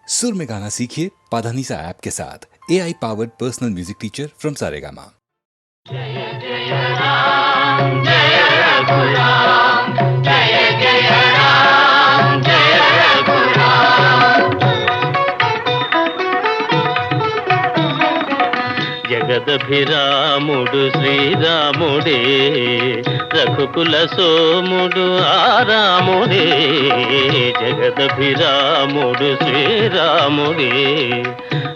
सुर में गाना सीखिए पाधानीसा ऐप के साथ। AI powered personal music teacher from Saregama. जय जय राम जय रघुराम, जय जय राम जय रघुराम। జగదభిరాముడు శ్రీరాముడే, రఘుకుల సోముడు ఆరాముడే. జగదభిరాముడు శ్రీరాముడే,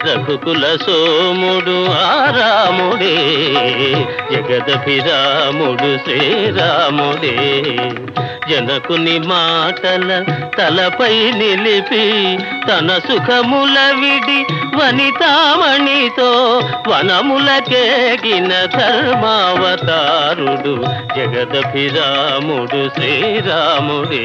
రఘుకుల సోముడు ఆరాముడే. జగదభిరాముడు శ్రీరాముడే, జనకుని మాటల తలపై నిలిపి తన సుఖముల విడి వనితామణితో వనములకేగిన ధర్మావతారుడు జగదభిరాముడు శ్రీరాముడే.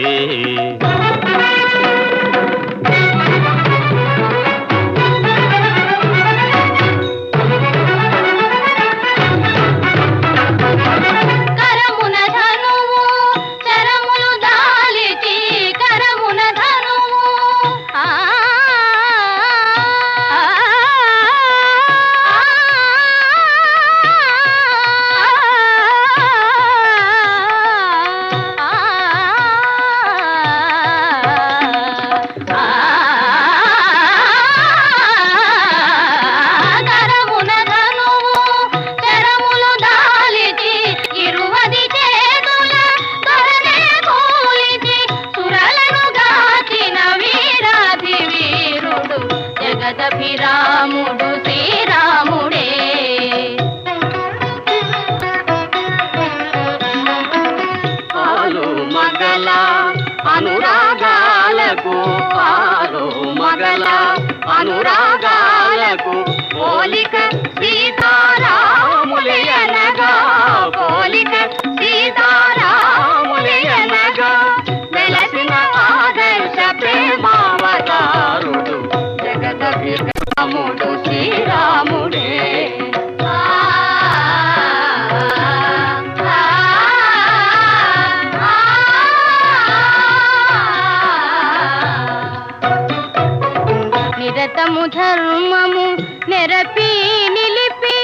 జగదభిరాముడు శ్రీరాముడే. పాలు మగల అనురాగాలకు, పాలు మగల అనురాగాలకు పోలిక సీతారాములయనగా, పోలిక సీతారాములయనగా వెలసిన ఆదర్శ ప్రేమావతారుడు జగదభిరాముడు శ్రీరాముడే. నిరతము ధర్మము నెరపి నిలిపి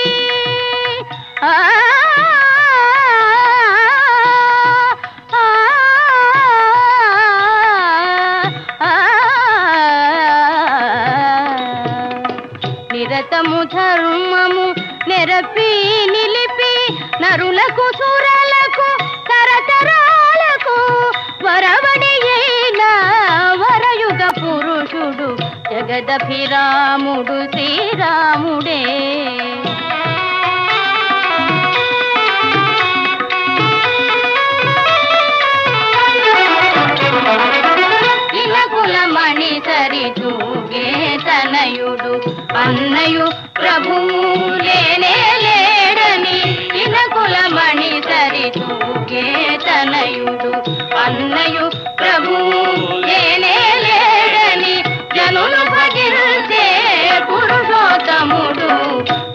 నిరతము ధర్మము నెరపి నిలిపి నరులకు సురలకు తరతరాలకు వరవడి అయిన వరయుగ పురుషుడు జగదభిరాముడు శ్రీరాముడే. కులమణి సరి తూగే తనయుడు అన్నయు ప్రభువు లేనే లేడని, ఇన కులమణి సరి తూగే తనయుడు అన్నయు ప్రభువు లేనే లేడని జనులు భజించే పురుషోత్తముడు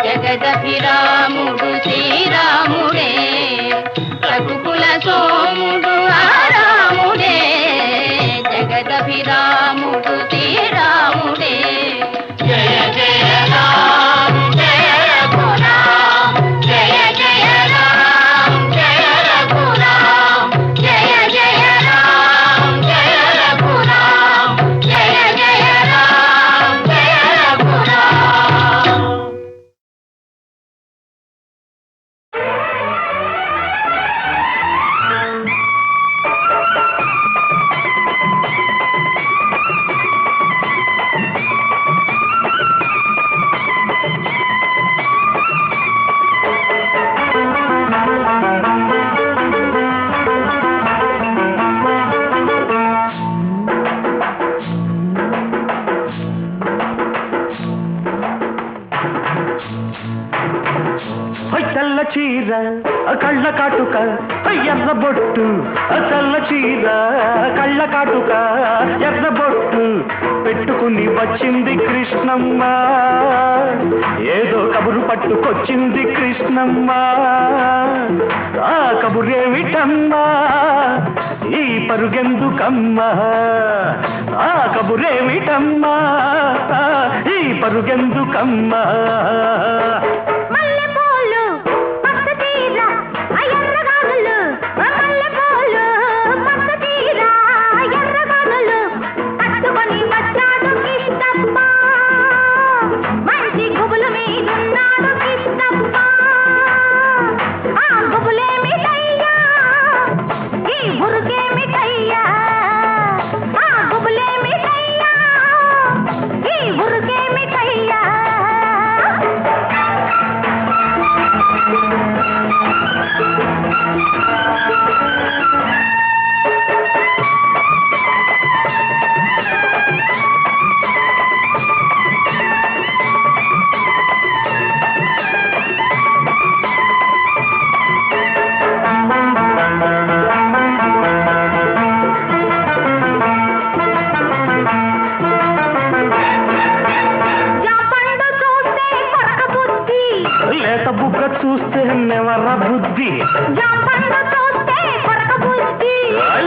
జగదభిరాముడు శ్రీరాముడే. రఘుకుల సోముడు ఆరాముడే, జగదభిరాముడు శ్రీరాముడే. జయ జయ రామ జయ రఘురామ, జయ జయ రామ జయ రఘురామ, జయ జయ రామ జయ రఘురామ, జయ జయ రామ జయ రఘురామ. తెల్ల చీర కళ్ళ కాటుక ఎర్ర బొట్టు, తెల్ల చీర కళ్ళ కాటుక ఎర్ర బొట్టు పెట్టుకుని వచ్చింది కృష్ణమ్మ. ఏదో కబురు పట్టుకొచ్చింది కృష్ణమ్మ. ఆ కబురేమిటమ్మా, ఈ పరుగెందుకమ్మా, ఆ కబురేమిటమ్మా, పరుగెందుకమ్మా మల్లెపూలు పచ్చ తీర ఎర్రగానులు మల్లెపూలు పచ్చ తీర ఎర్రగానులు కట్టుకొని వచ్చాడు కిష్టప్ప మంచి గుబులు మీదున్నాడు కిష్టప్ప ఆ గుబులేమిటయ్యా ఈ బురుకేమిటయ్యా ఆ గుబులేమిటయ్యా ఈ బురుకేమిటయ్యా జాపండు చూస్తే కొరక బుద్ధి లేత బుగ్గ చూస్తే నెవర బుద్ధి జాపండు చూస్తే కొరక బుద్ధి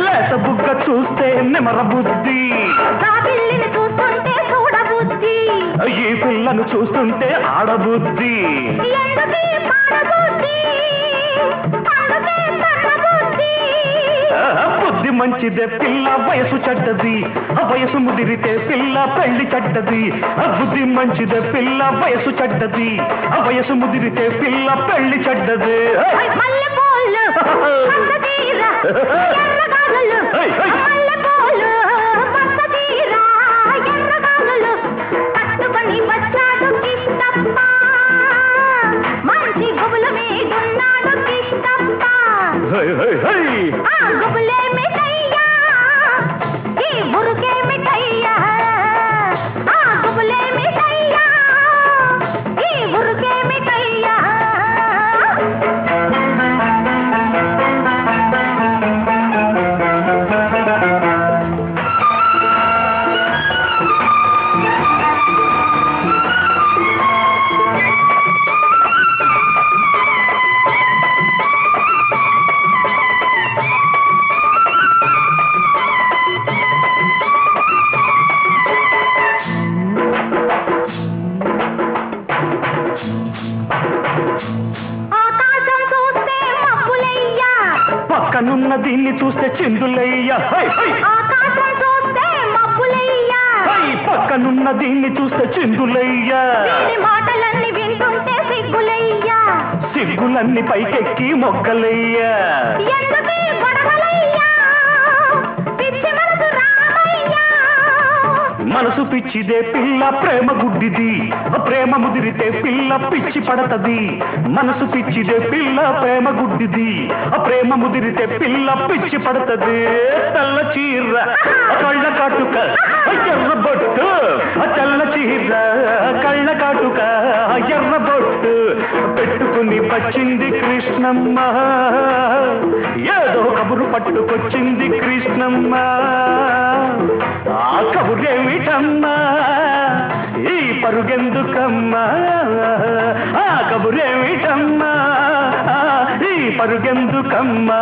లేత బుగ్గ చూస్తే నెమర బుద్ధి రాబిల్లిని చూస్తుంటే చూడబుద్ధి ఈ పిల్లను చూస్తుంటే ఆడబుద్ధి ఎందుకీ పాడబుద్ధి అందుకే తన్నబుద్ధి బుద్ధి మంచిదే పిల్ల వయసు చెడ్డది వయసు ముదిరితే పిల్ల పెళ్లి చెడ్డది బుద్ధి మంచిదే పిల్ల వయసు చెడ్డది వయసు ముదిరితే పిల్ల పెళ్లి చెడ్డది మల్లెపూలు పచ్చ తీర ఎర్రగానులు మల్లెపూలు పచ్చ తీర ఎర్రగానులు కట్టుకొని వచ్చాడు కిష్టప్ప మంచి గుబులు మీదున్నాడు కిష్టప్ప ఆ గుబులేమిటయ్యా ఈ బురుకేమిటయ్యా ఆ గుబులేమిటయ్యా ఈ బురుకేమిటయ్యా ఆకాశం చూస్తే మబ్బులయ్యా పక్కనున్న దీన్ని చూస్తే చిందులయ్యా ఆకాశం చూస్తే మబ్బులయ్యా పక్కనున్న దీన్ని చూస్తే చిందులయ్యా వీరి మాటలన్నీ వింటుంటే సిగ్గులయ్యా సిగ్గులన్నీ పైకెక్కి మొక్కలయ్యా ఎందుకీ గొడవలయ్యా పిచ్చి మనసు రామయ్యా మనసు పిచ్చిదే పిల్ల ప్రేమ గుడ్డిది ప్రేమ ముదిరితే పిల్ల పిచ్చి పడతది మనసు పిచ్చిదే పిల్ల ప్రేమ గుడ్డిది ప్రేమ ముదిరితే పిల్ల పిచ్చి పడతది తెల్ల చీర కళ్ళ కాటుక ఎర్ర బొట్టు తెల్ల చీర కళ్ళ కాటుక ఎర్ర బొట్టు పెట్టుకుని వచ్చింది కృష్ణమ్మ ఏదో కబురు పట్టుకొచ్చింది కృష్ణమ్మ ఆ కబురేమిటమ్మా ఈ పరుగెందుకమ్మా ఆ కబురేమిటమ్మా ఈ పరుగెందుకమ్మా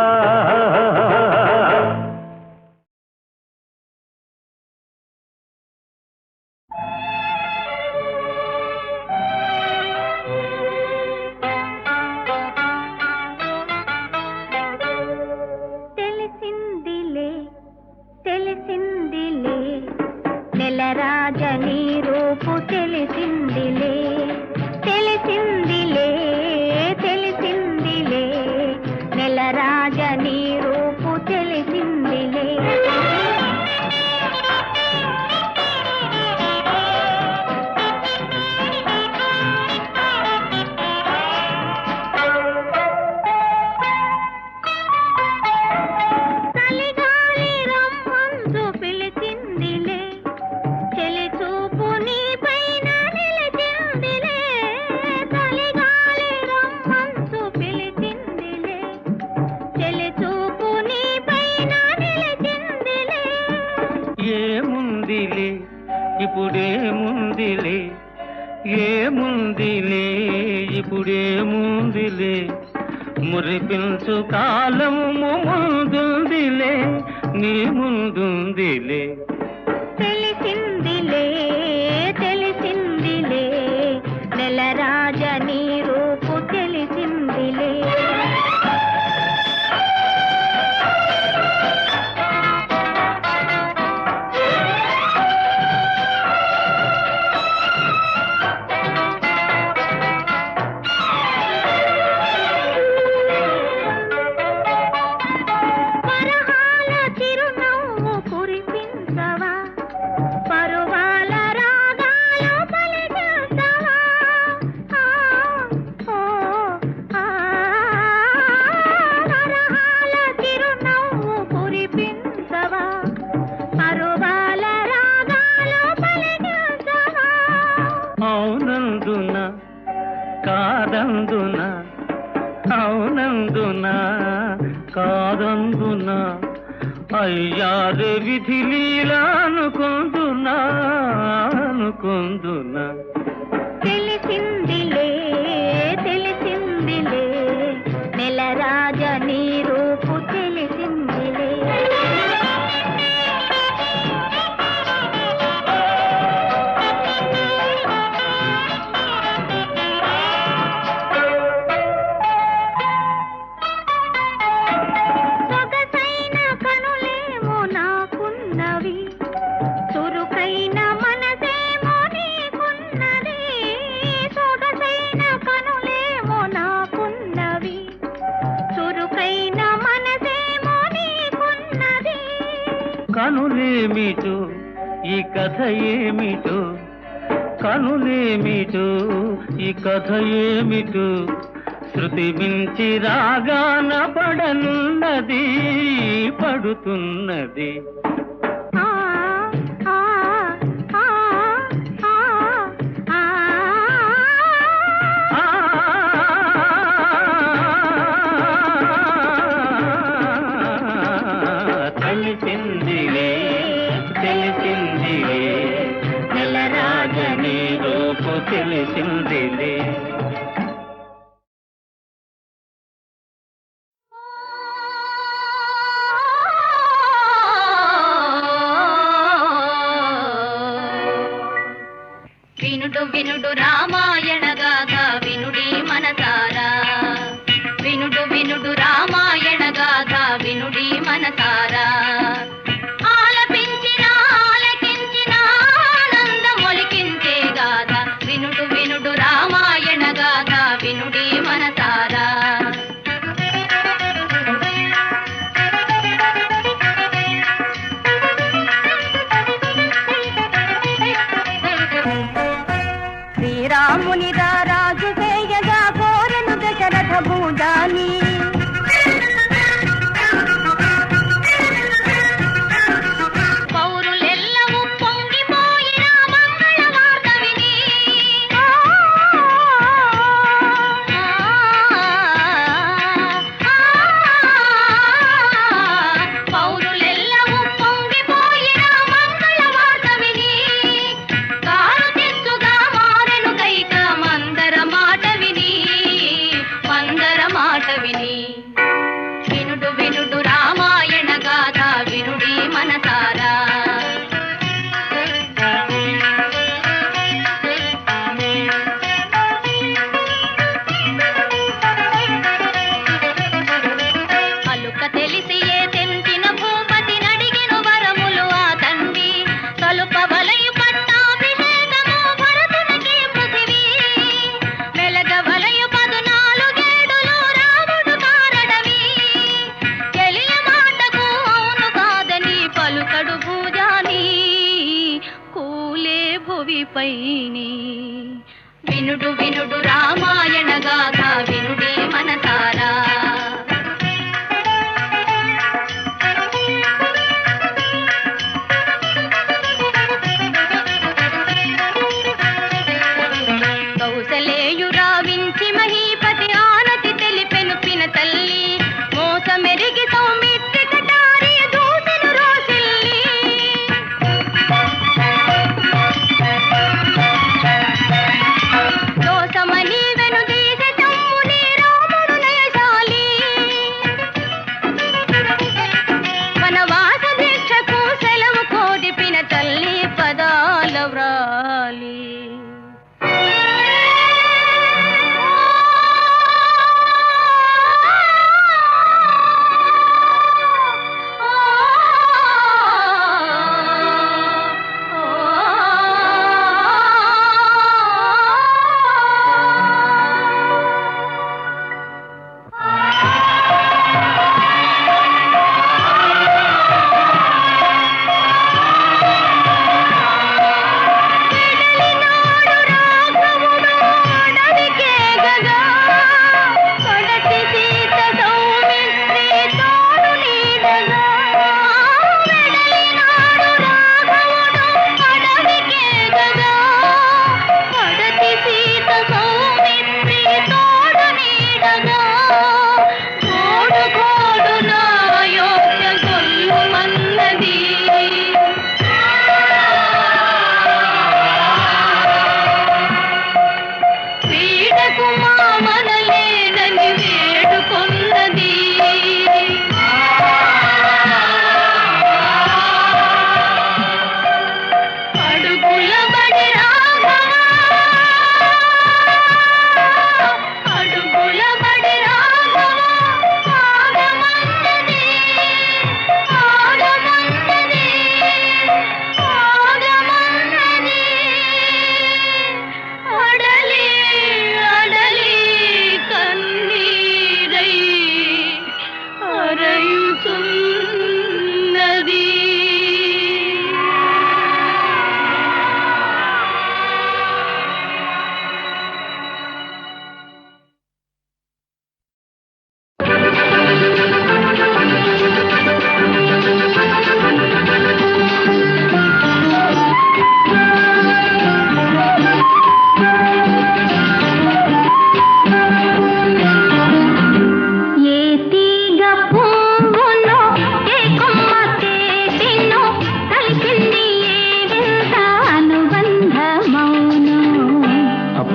తెలిసిందిలే తెలిసిందిలే నెలరాజని రూపు తెలిసిందిలే తెలిసిందిలే తెలిసిందిలే నెలరాజని రూపు తెలిసిందిలే చలిగాలి రమ్మందు పిలిచిందిలే చెలి చూపు నీ పైన నిలిచిందిలే చలిగాలి రమ్మందు పిలిచిందిలే చెలి చూపు నీ పైన నిలిచిందిలే ఏముందిలే ఇప్పుడేముందిలే ఏముందిలే ఇప్పుడేముందిలే మురిపించు కాలము ముందుందిలే నీ ముందుందిలే తెలిసిందిలే తెలిసిందిలే అవునందున కాదందున అవునందున కాదందున అయ్యారే విధి లీలా అనుకుందునా అనుకుందునా తెలిసిందిలే తెలిసిందిలే నెలరాజ నీ రూపు తెలిసిందిలే సొగసైన కనులేమో నాకున్నవి చురుకైన మనసేమో నీకున్నది సొగసైన కనులేమో నాకున్నవి చురుకైన మనసేమో నీకున్నది కనులేమిటో ఈ కథ ఏమిటో కనులేమిటో ఈ కథ ఏమిటో శృతి మించి రాగాన పడనున్నది పడుతున్నది ఆ ఆ ఆ ఆ ఆ తెలిసిందిలే తెలిసిందిలే నెలరాజని రూపు తెలిసిందిలే వినుడు వినుడు రామాయణ గాథ వినుడి మనసారా వినుడు వినుడు రామాయణ గాథ వినుడి మనసారా ఆలపించిన ఆలకించిన ఆనందమొలికించే గాథ వినుడు వినుడు రామాయణ గాథ వినుడి మనసారా శ్రీరాముని రాజు చేయగా కోరెను దశరథ భూజాని పౌరులెల్లవూ పొంగిపోయిన మంగళ వార్త విని పౌరులెల్లవూ పొంగిపోయిన మంగళ వార్త విని కారు తెచ్చుగా మారెను కైక మందర మాట విని వినుడు వినుడు రామాయణ గాథ వినుడి మనసారా అలుక తెలిసి ఏ తెంచిన భూపతి నడిగెను వరములు ఆ తండ్రి కలుప వలయు పట్టాభిషేకము భరతునికి పృథివీ మెలగ వలయు 14 రాముడు కారడవి చెలియ మాటకు అవును కాదని పలుకడు భూజాని కూలే భువిపైని వినుడు వినుడు రామాయణ గాథ వినుడి మనసారా కౌసలేయురా వించి మహీపతి ఆనతి తెలిపెను పిన తల్లి మోసమెరిగి సౌమిత్రి కటారి దూసెను రోసిల్లి దోసమని వెను దీస చమ్ముని రాముడు నయశాలి వనవాస దీక్షకు సెలవు కోరి పిన తల్లి పదాల వ్రాలి విడలిన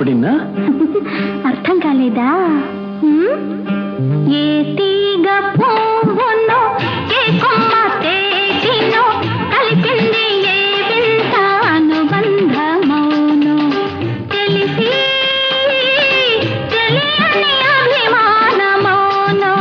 అప్పుడిన్నా అర్థం కాలేదా హ్మ్? ఏ తీగ పువ్వునో ఏ కొమ్మ తేటినో కలిపింది ఏ వింత అనుబంధమౌనో తెలిసి తెలియని అభిమానమౌనో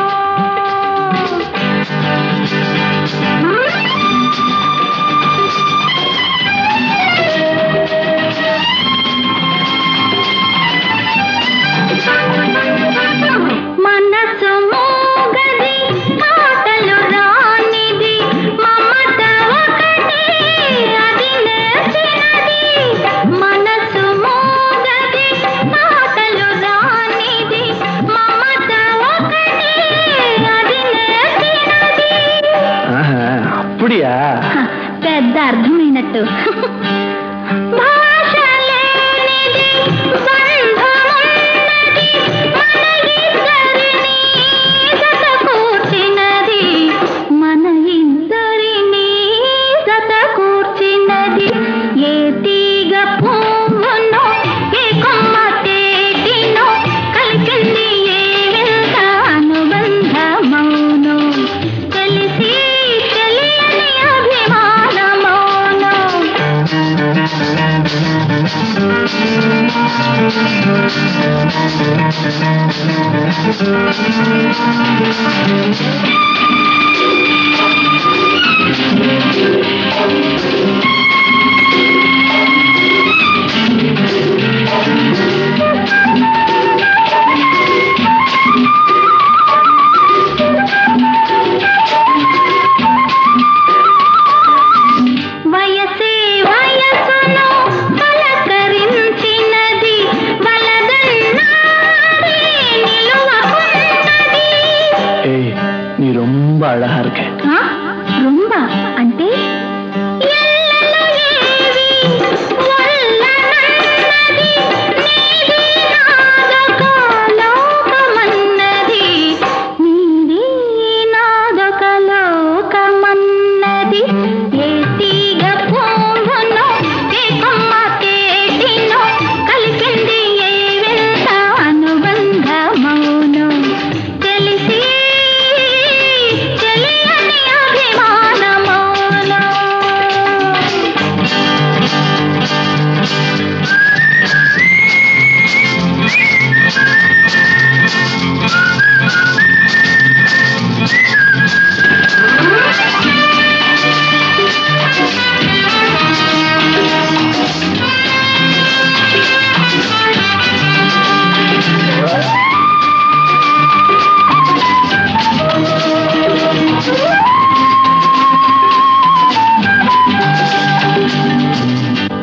మనసు మోగది మాటలు రానిది మమత ఒకటి అది నేర్చినది మనసు మోగది మాటలు రానిది మమత ఒకటి అది నేర్చినది అప్పుడియా పెద్ద అర్థమైనట్టు భాష లేనిది బంధమున్నది మన ఇద్దరిని జత కూర్చినది ఏ తీగ పువ్వునో ఏ కొమ్మ తేటినో కలిసింది ఏ వింత అనుబంధమౌనో తెలిసి తెలియని అభిమానమౌనో వయసే వయసును పలకరించినది వలదన్నాడి నిలువకున్నది நீ ரொம்ப அழகா இருக்க రొంబ అంటే ఎల్లలు ఏవి వల్లనన్నది నీది నాదొక లోకమన్నది నీది నాదొక లోకమన్నది ఏ తీగ పువ్వునో ఏ కొమ్మ తేటినో కలిసింది ఏ వింత అనుబంధమౌనో తెలిసి తెలియని అభిమానమౌనో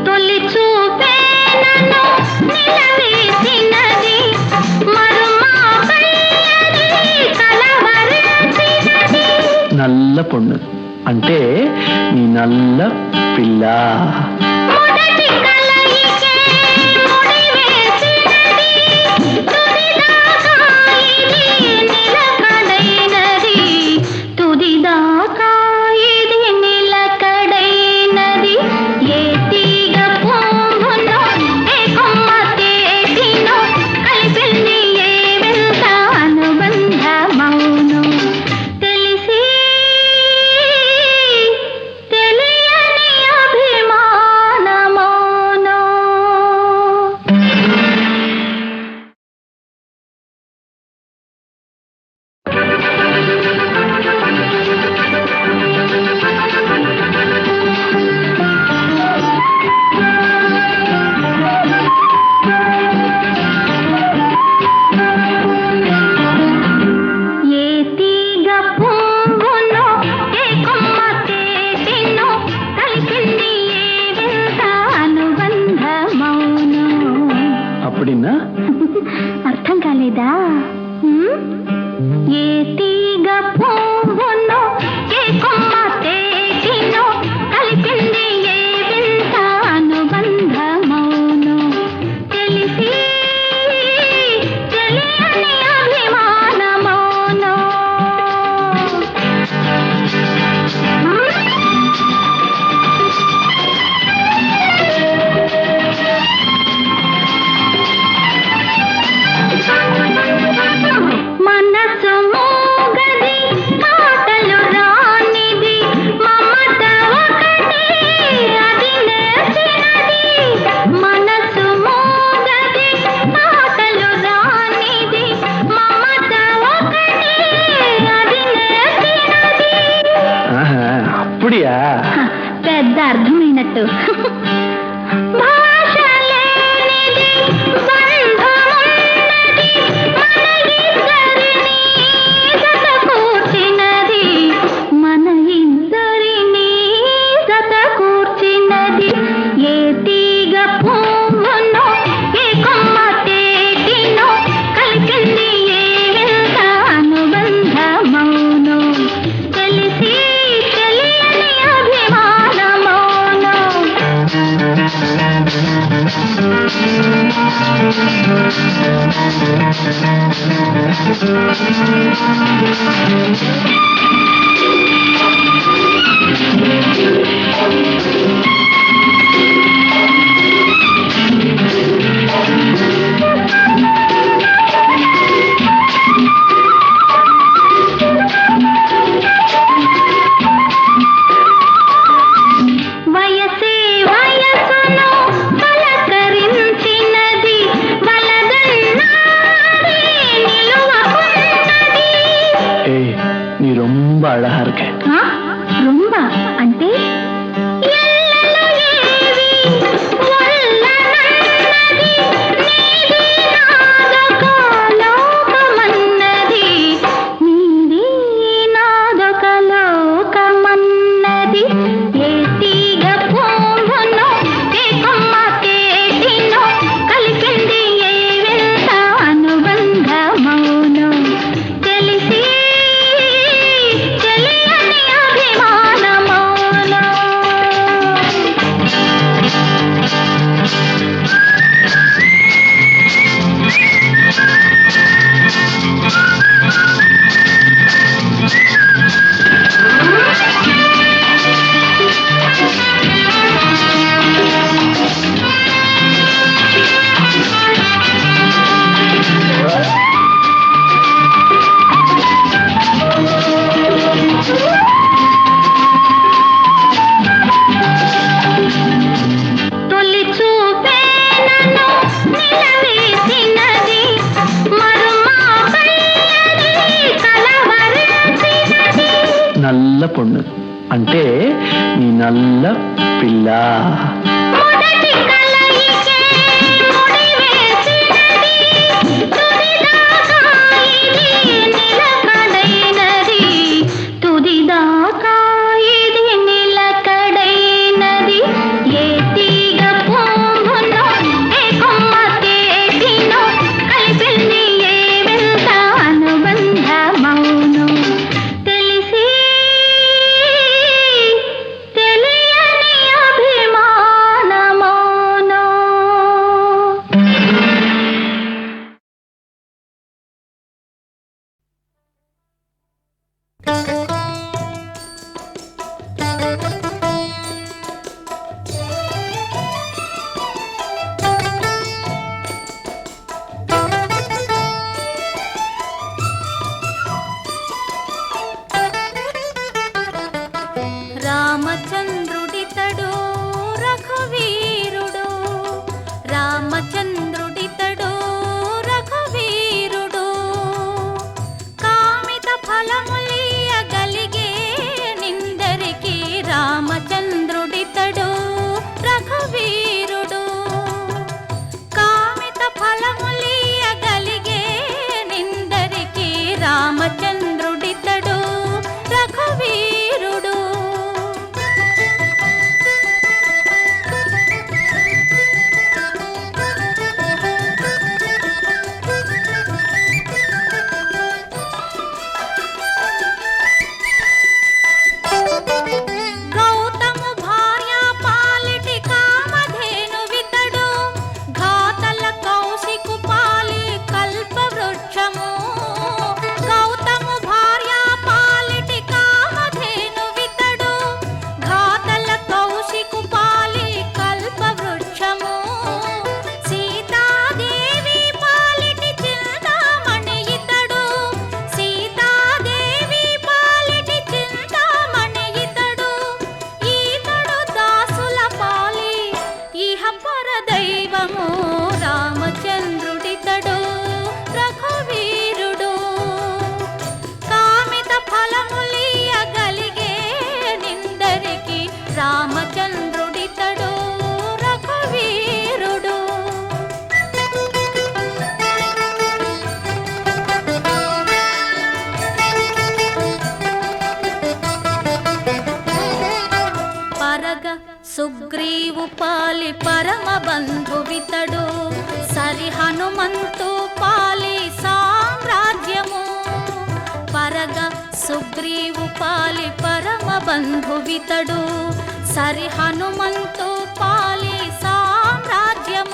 తొలి చూపే నన్ను నిలవేసినది మరుమాపయ్యది కలవరించినది నల్ల పొన్ను అంటే నీ నల్ల పిల్ల మొదటి కలయికే ముడివేసినది తుదిదాకా ఇది నిలకడైనది తుదిదాకా ఇది నిలకడైనది ఏ తీగ పువ్వునో ఏ కొమ్మ తేటినో కలిపింది ఏ వింత అనుబంధమౌనో తెలిసి తెలియని అభిమానమౌనో ఏ తీగ పువ్వునో ఏ కొమ్మ తేటినో కలిసింది ఏ వింత అనుబంధమౌనో అప్పుడిన్నా అర్థం కాలేదా హ్మ్? ఏ తీగ పువ్వునో ఏ కొమ్మ తేటినో కలిసింది ఏ వింత అనుబంధమౌనో తెలిసి తెలియని అభిమానమౌనో వయసే వయసును పలకరించినది వలదన్నాడే నిలువకున్నది. ஏய் நீ ரொம்ப அழகா இருக்க. రొంబ అంటే ఎల్లలు ఏవి వల్లనన్నది నీది నాదొక లోకమన్నది నీది నాదొక లోకమన్నది ఏ తీగ పువ్వునో ఏ కొమ్మ కేటినో కలిపింది ఏ వింత అనుబంధమౌనో తెలిసి తెలియని అభిమానమౌనో. తొలి చూపే నన్ను నిలవేసినది మరుమాపయ్యది కలవరించినది. నల్ల పొన్ను అంటే నీ నల్ల పిల్ల. మొదటి కలయికే ముడివేసినది తుదిదాకా ఇది నిలకడైనది తుదిదాకా ఇది నిలకడైనది ఏ తీగ పువ్వునో ఏ కొమ్మ కేటినో కలిపింది ఏ వింత అనుబంధమౌనో తెలిసి తెలియని అభిమానమౌనో. రామచంద్రుడితడు రఘువీరుడు రామచంద్రుడితడు రఘువీరుడు కామిత ఫలములియగలిగే నిందరికి రామచంద్రుడితడు రఘువీరుడు కామిత ఫలములియగలిగే నిందరికి రామచంద్రుడితడు రఘువీరుడు. గౌతము భార్య పాలిటి కామధేనువితడు ఘాతల కౌశికు పాలి కల్పవృక్షము. గౌతము భార్య పాలిటి కామధేనువితడు ఘాతల కౌశికు పాలి కల్పవృక్షము. సీతాదేవి పాలిటి చింతామణి ఇతడు సీతాదేవి పాలిటి చింతామణి ఇతడు ఈతడు దాసుల పాలి ఇహ పరదైవము రామచంద్రుడితడు రఘువీరుడు కామిత ఫలములియగలిగే నిందరికి రామచంద్రుడితడు రఘువీరుడు. పరగ సుగ్రీవు పాలి పరమ బంధువితడు సరి హనుమంతు పాలి సామ్రాజ్యము. పరగ సుగ్రీవు పాలి పరమ బంధువితడు సరి హనుమంతు పాలి సామ్రాజ్యము.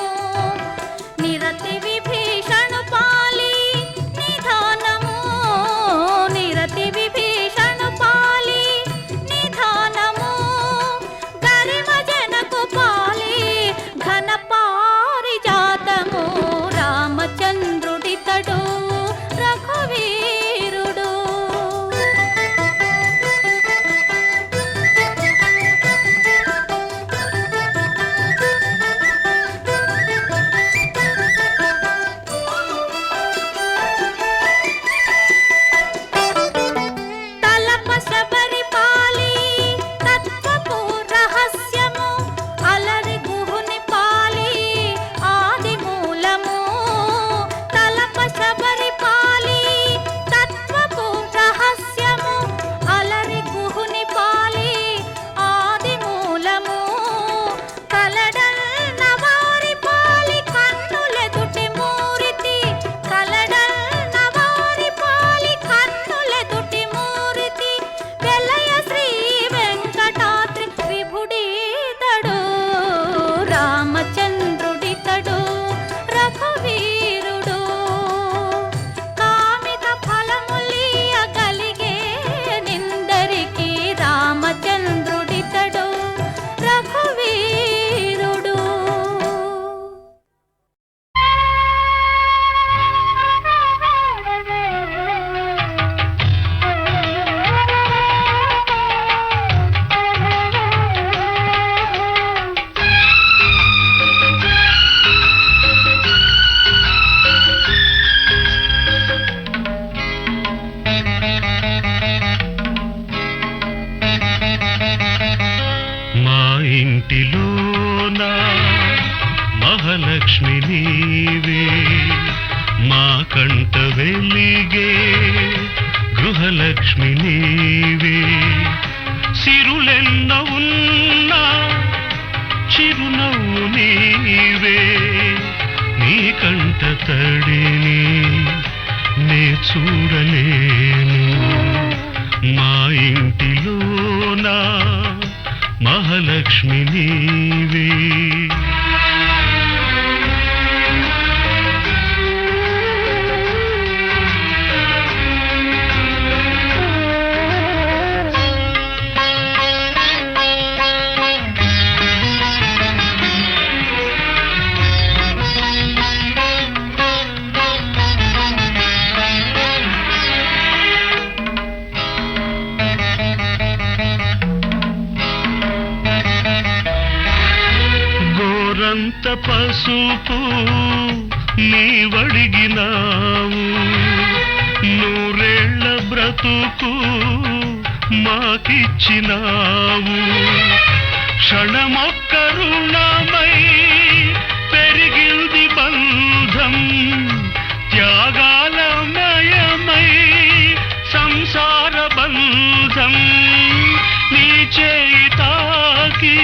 మహాలక్ష్మి నీవే మా కంట వెలిగే గృహలక్ష్మి నీవే సిరులెన్న ఉన్నా చిరునవ్వు నీవే నీ కంట తడిని నే చూడలేను మా ఇంటిలోనా మహాలక్ష్మి నీవే గోరంత పసుపు నీవడిగినావు నూరేళ్ల బ్రతుకు మాకిచ్చినావు క్షణమొక్క రుణమై పెరిగింది బంధం త్యాగాలమయమై సంసార బంధం నీ చేయి తాకి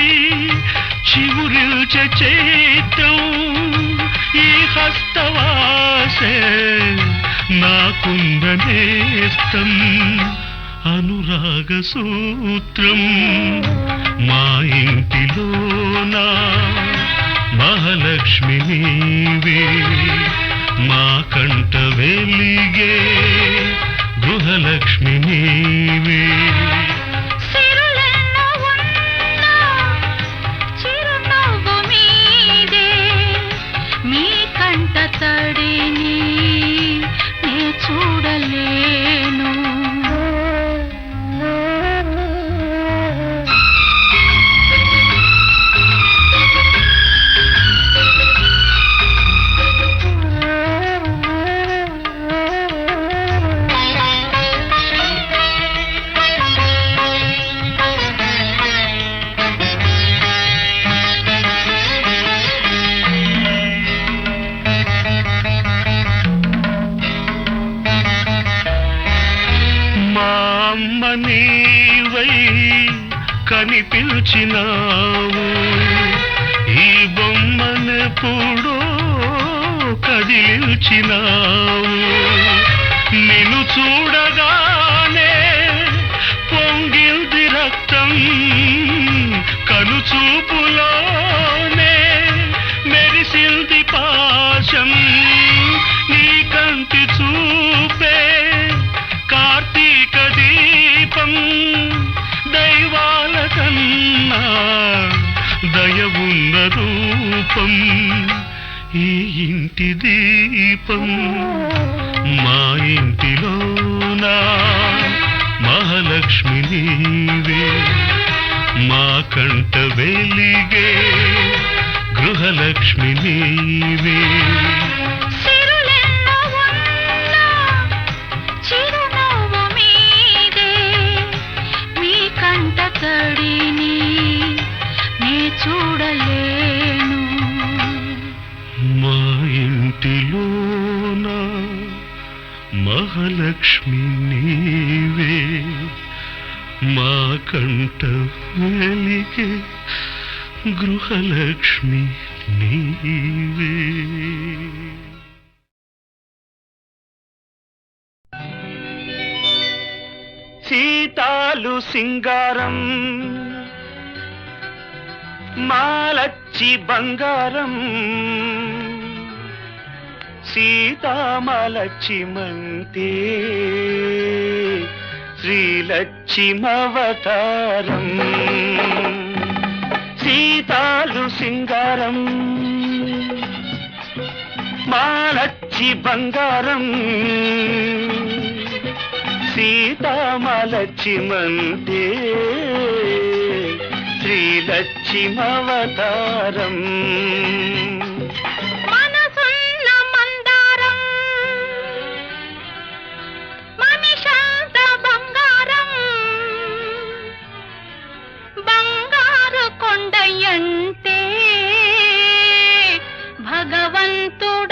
చివురిల్చే చైత్రం ఈ హస్తవాసే నాకుందనేస్తం అనురాగ సూత్రం మా ఇంటిలోనా మహాలక్ష్మి నీవే మా కంట వెలిగే గృహలక్ష్మి నీవే తడిని నే చూడలేను అమ్మ నీవై కనిపించినావు ఈ బొమ్మనెప్పుడో కదిలించినావు నిన్ను చూడగానే పొంగిల్ది రక్తం కనుచూపులోనే మెరిసింది పాశం నీ కంటి చూపే కార్తీక దీపం దైవాల కన్నా దయవున్న రూపం ఈ ఇంటి దీపం మా ఇంటిలోనా మహాలక్ష్మి నీవే మా కంట వెలిగే గృహలక్ష్మి నీవే తడిని నే చూడలేను మా ఇంటిలోన మహాలక్ష్మి నీవే మా కంట వెలిగే గృహలక్ష్మి నీవే సీతాలు సింగారం మాలచ్చి బంగారం సీతామలక్ష్మంతే శ్రీలక్ష్మవతారం సీతాలు సింగారం మాలచ్చి బంగారం సీతామలక్ష్మంతే శ్రీలక్ష్మవతారం మనసున్న మందారం మనిషంత బంగారం బంగారు కొండయంటే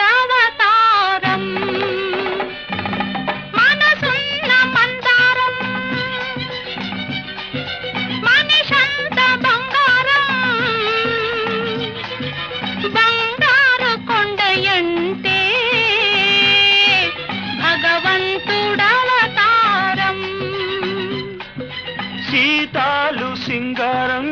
భగవంతుడవతారం మనసున్న మందారం మనిషంత బంగారం బంగారు కొండయంటే భగవంతుడవతారం సీతాలు సింగారం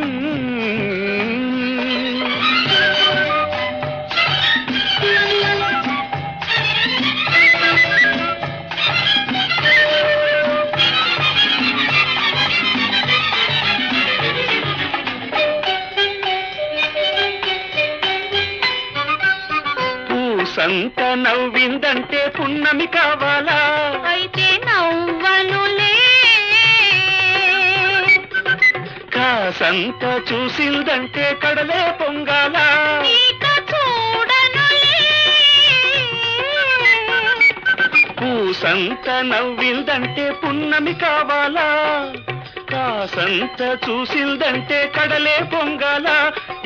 సంత నవ్విందంటే పున్నమి కావాలా అయితే నవ్వనులే కాసంత చూసిందంటే కడలే పొంగాలా ఇక చూడనులే పూసంత నవ్విందంటే పున్నమి కావాలా కాసంత చూసిందంటే కడలే పొంగాల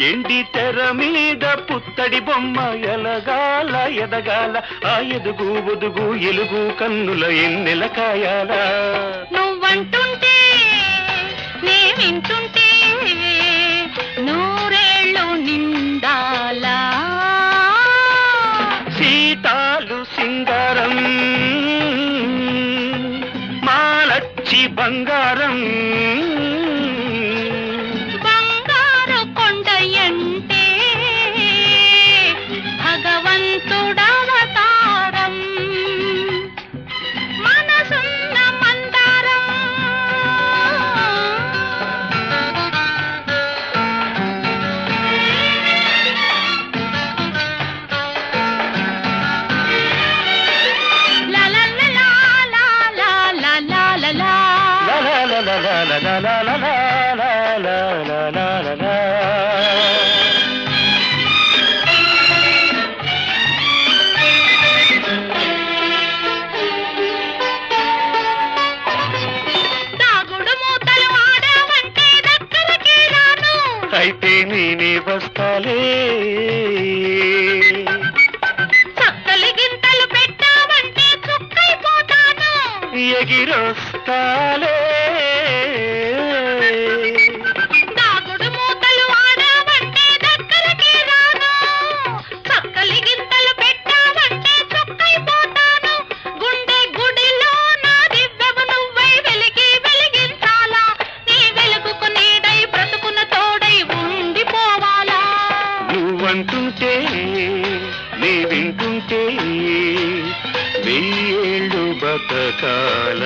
ఎండి తెర మీద పుత్తడి బొమ్మ ఎలగాల ఎదగాల ఆ ఎదుగు ఒదుగు ఎలుగు కన్నుల ఎన్నెల కాయాల నువ్వంటుంటే నే వింటుంటే నూరేళ్ళు నిండాలా సీతాలు సింగారం మాలచ్చి బంగారం బంగారు కొండయంటే భగవంతుడవతారం మనసున్న మందారం దాగుడు మూతలు ఆడావంటే దగ్గరకి రాను అయితే నేనే వస్తాలే చక్కలి గింతలు పెట్టావంటే చుక్కైపోతాను ఎగిరొస్తాలే దాగుడు మూతలు ఆడావంటే దగ్గరకి రాను చక్కలి గింతలు పెట్టావంటే చుక్కైపోతాను గుండె గుడిలో నా దివ్యవు నువ్వై వెలిగి వెలిగించాలా నీ వెలుగుకు నీడై బ్రతుకున తోడై ఉండిపోవాలా నువ్వంటుంటే నీ వింటుంటే వెయ్యేళ్ళు బతకాల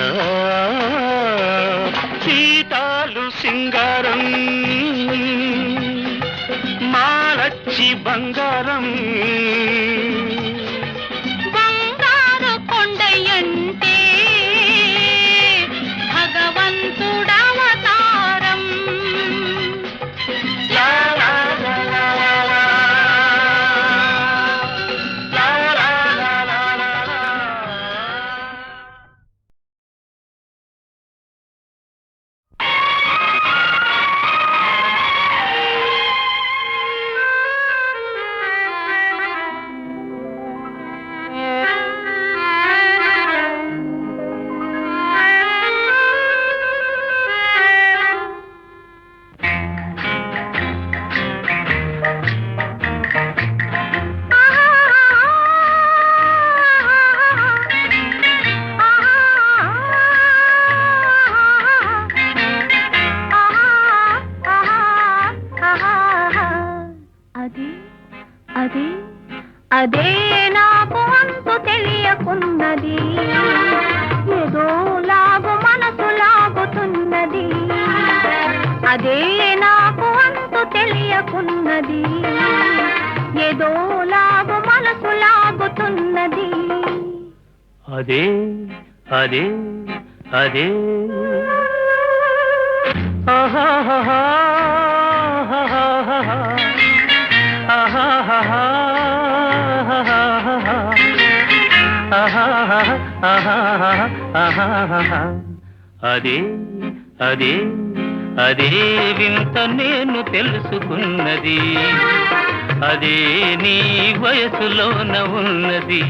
సీతాలు సింగారం మాలచ్చి బంగారం బంగారు కొండయంటే భగవంతుడవతారం లా లా లా లా లా లా. లా లా లా లా లా లా. అదే అదే నాకు అంతు తెలియకున్నది ఏదో లాగు మనసు లాగుతున్నది అదే నాకు అంతు తెలియకున్నది ఏదో లాగు మనసు లాగుతున్నది అదే అదే అదే ఆహాహాహా, ఆహాహాహా, ఆహాహాహా, ఆహాహాహా, ఆహాహాహా. అదే అదే అదే వింత నేను తెలుసుకున్నది అదే నీ వయసులోన ఉన్నది,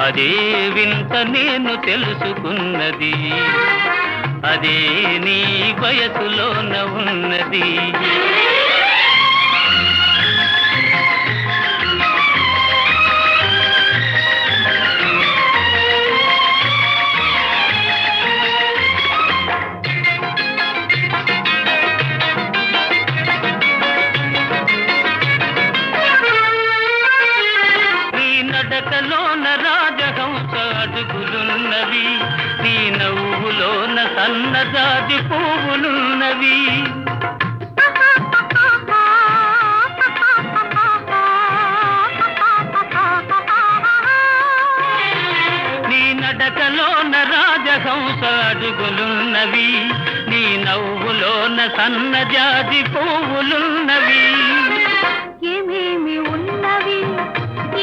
అదే వింత నేను తెలుసుకున్నది, అదే నీ వయసులోన ఉన్నది. నడకలోన రాజహంస అడుగులున్నవి, నీ నవ్వులోన సన్నజాజి పువ్వులున్నవి. నీ నడకలోన రాజహంస అడుగులున్నవి, నీ నవ్వులోన సన్నజాజి పువ్వులున్నవి. ఏమేమి ఉన్నవి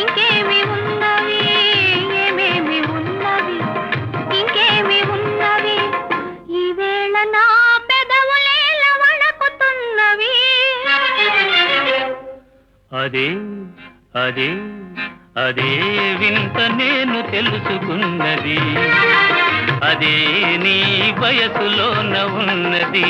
ఇంకేమి ఉన్నవి, ఏమేమి ఉన్నవి ఇంకేమి ఉన్నవి, ఈవేళ నా పెదవులేల వణకుతున్నవి. అదే అదే అదే వింత నేను తెలుసుకున్నది, అదే నీ వయసులోన ఉన్నది.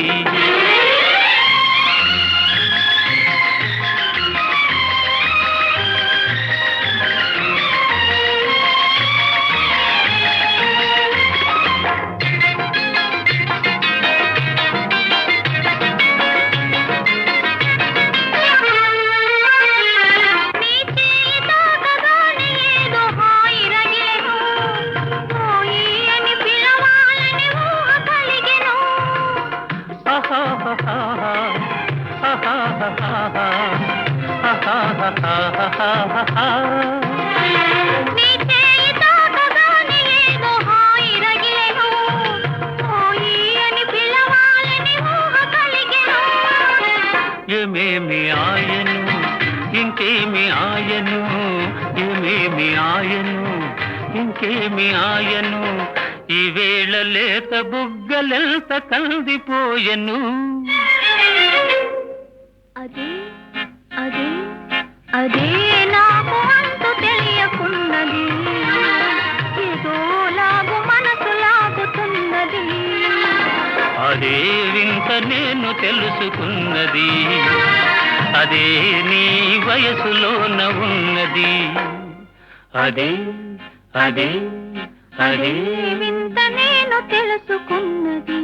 ఏమేమి ఆయను ఇంకేమి ఆయను, ఏమేమి ఆయను ఇంకేమి ఆయను, ఈవేళ లేత బుగ్గలెంత కందిపోయెను. అదే అదే అదే నాకు అంతు తెలియకున్నది, ఏదోలాగు మనసు లాగుతున్నది. అదే వింత నేను తెలుసుకున్నది, అదే నీ వయసులోన ఉన్నది. అదే అదే అదే వింత నేను తెలుసుకున్నది.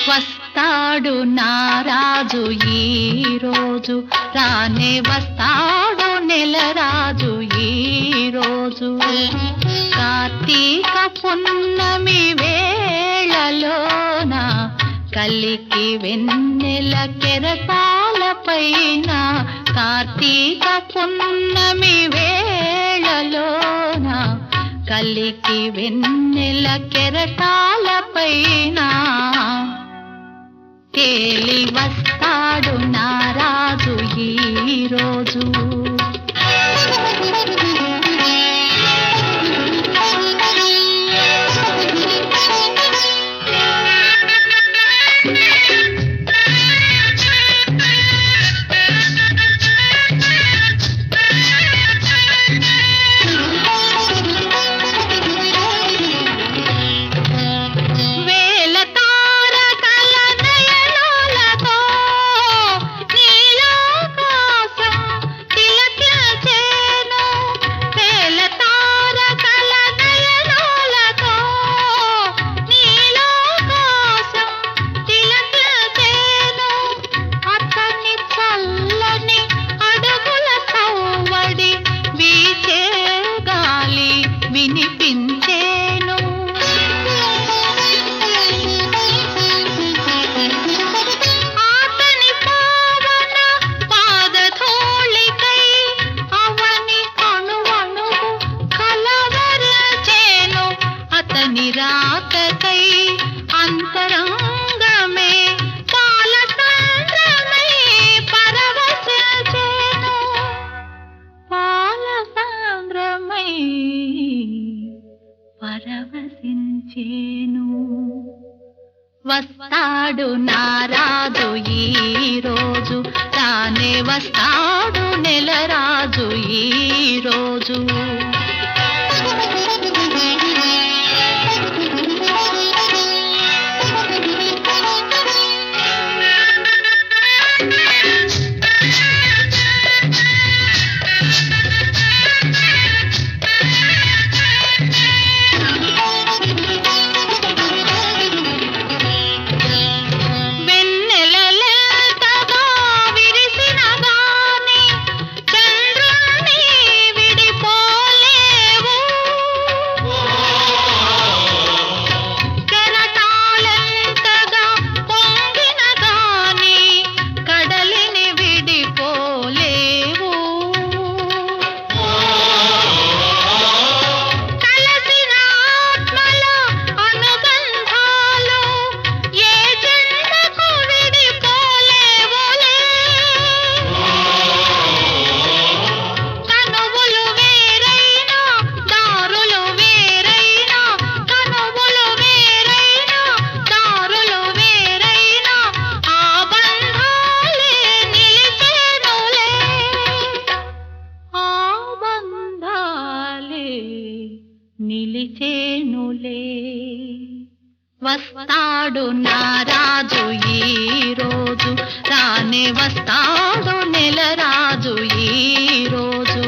వస్తాడు నారాజు ఈ రోజు, రానే వస్తాడు నెలరాజు ఈ రోజు. కార్తీక పున్నమి వేళలోన కలికి వెన్నెల కెరటాలపైన, కార్తీక పున్నమి వేళలోన కలికి వెన్నెల కెరటాలపైన తేలి వస్తాడు నారాజు ఈ రోజు. వేల తారకల నయనాలతో నిలిచేను. వస్తాడు నారాజు ఈ రోజు, తానే వస్తాడు నెలరాజు ఈ రోజు. నిలిచేనులే. వస్తాడు నారాజు ఈ రోజు, రానే వస్తాడు నెలరాజు ఈ రోజు.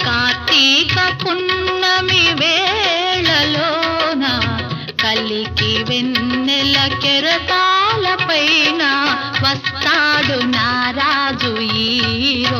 కార్తీక పున్నమి వేళలోన కలికి వెన్నెల కెరటాల పైన వస్తాడు నారాజు ఈ రోజు.